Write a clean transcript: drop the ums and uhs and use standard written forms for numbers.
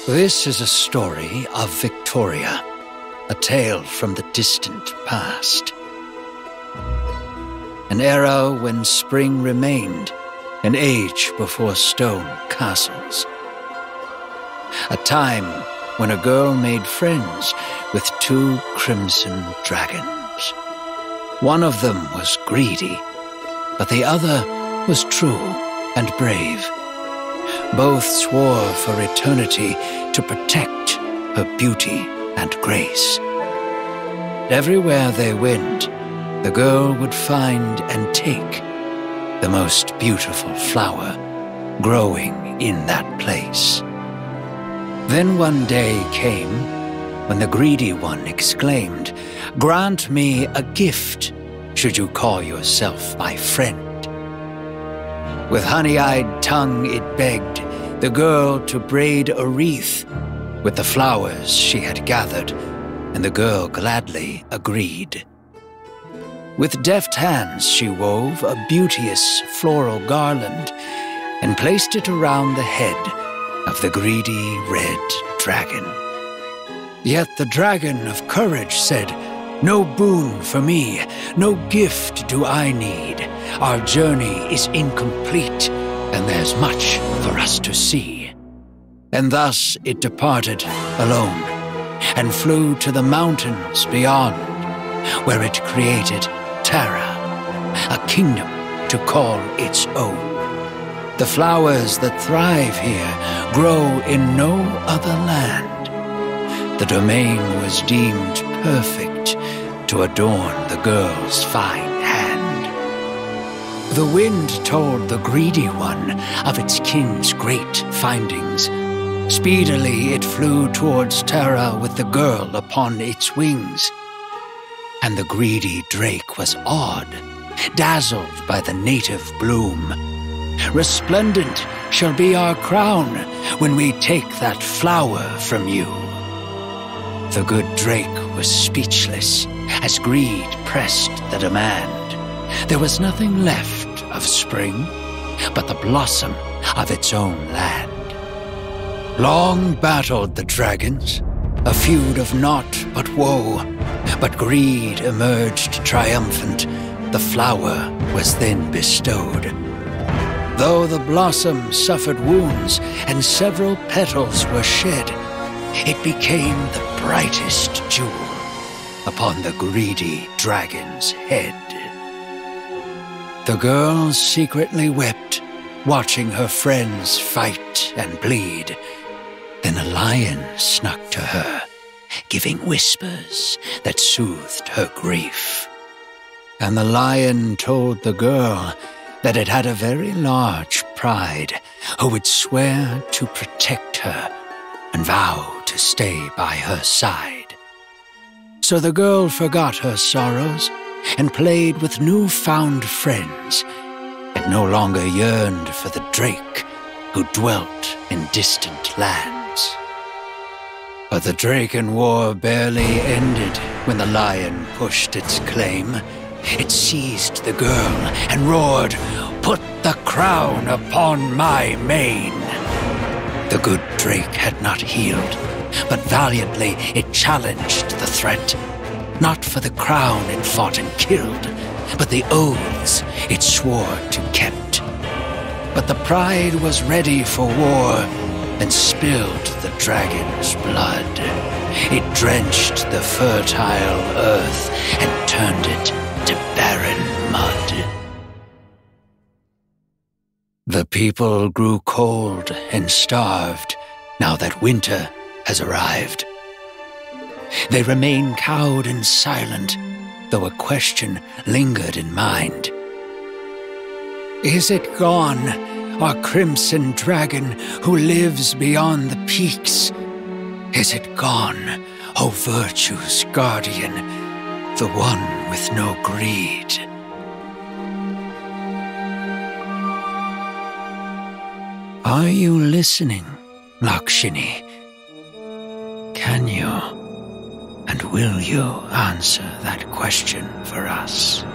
This is a story of Victoria, a tale from the distant past. An era when spring remained, an age before stone castles. A time when a girl made friends with two crimson dragons. One of them was greedy, but the other was true and brave. Both swore for eternity to protect her beauty and grace. Everywhere they went, the girl would find and take the most beautiful flower growing in that place. Then one day came when the greedy one exclaimed, "Grant me a gift, should you call yourself my friend." With honey-eyed tongue it begged the girl to braid a wreath with the flowers she had gathered, and the girl gladly agreed. With deft hands she wove a beauteous floral garland and placed it around the head of the greedy red dragon. Yet the dragon of courage said, "No boon for me, no gift do I need. Our journey is incomplete, and there's much for us to see." And thus it departed alone, and flew to the mountains beyond, where it created Terra, a kingdom to call its own. The flowers that thrive here grow in no other land. The domain was deemed perfect to adorn the girl's fine hand. The wind told the greedy one of its kin's great findings. Speedily it flew towards Terra with the girl upon its wings. And the greedy drake was awed, dazzled by the native bloom. "Resplendent shall be our crown when we take that flower from you." The good drake was speechless as greed pressed the demand. There was nothing left of spring but the blossom of its own land. Long battled the dragons, a feud of naught but woe, but greed emerged triumphant. The flower was then bestowed. Though the blossom suffered wounds and several petals were shed, it became the brightest jewel upon the greedy dragon's head. The girl secretly wept, watching her friends fight and bleed. Then a lion snuck to her, giving whispers that soothed her grief. And the lion told the girl that it had a very large pride, who would swear to protect her and vow to stay by her side. So the girl forgot her sorrows and played with newfound friends, and no longer yearned for the drake who dwelt in distant lands. But the Draken War barely ended when the lion pushed its claim. It seized the girl and roared, "Put the crown upon my mane!" The good drake had not healed, but valiantly it challenged the threat. Not for the crown it fought and killed, but the oaths it swore to kept. But the pride was ready for war and spilled the dragon's blood. It drenched the fertile earth and turned it to barren mud. The people grew cold and starved now that winter has arrived. They remain cowed and silent, though a question lingered in mind. Is it gone, our crimson dragon who lives beyond the peaks? Is it gone, O virtue's guardian, the one with no greed? Are you listening, Lakshini? Can you and will you answer that question for us?